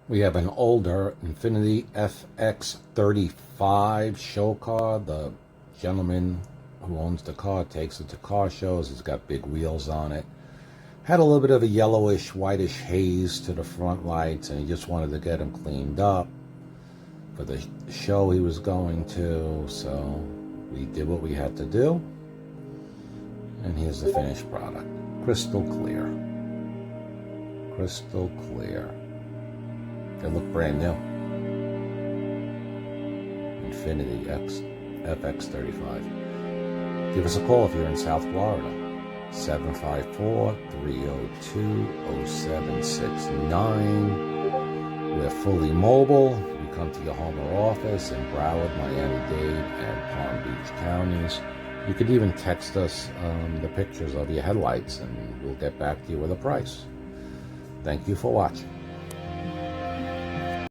We have an older Infiniti FX35 show car. The gentleman who owns the car takes it to car shows. It's got big wheels on it. Had a little bit of a yellowish, whitish haze to the front lights, and he just wanted to get them cleaned up for the show he was going to. So we did what we had to do. And here's the finished product. Crystal clear. Crystal clear. They look brand new. Infiniti FX35. Give us a call if you're in South Florida. 754-302-0769. We're fully mobile. We come to your home or office in Broward, Miami-Dade, and Palm Beach counties. You could even text us the pictures of your headlights, and we'll get back to you with a price. Thank you for watching.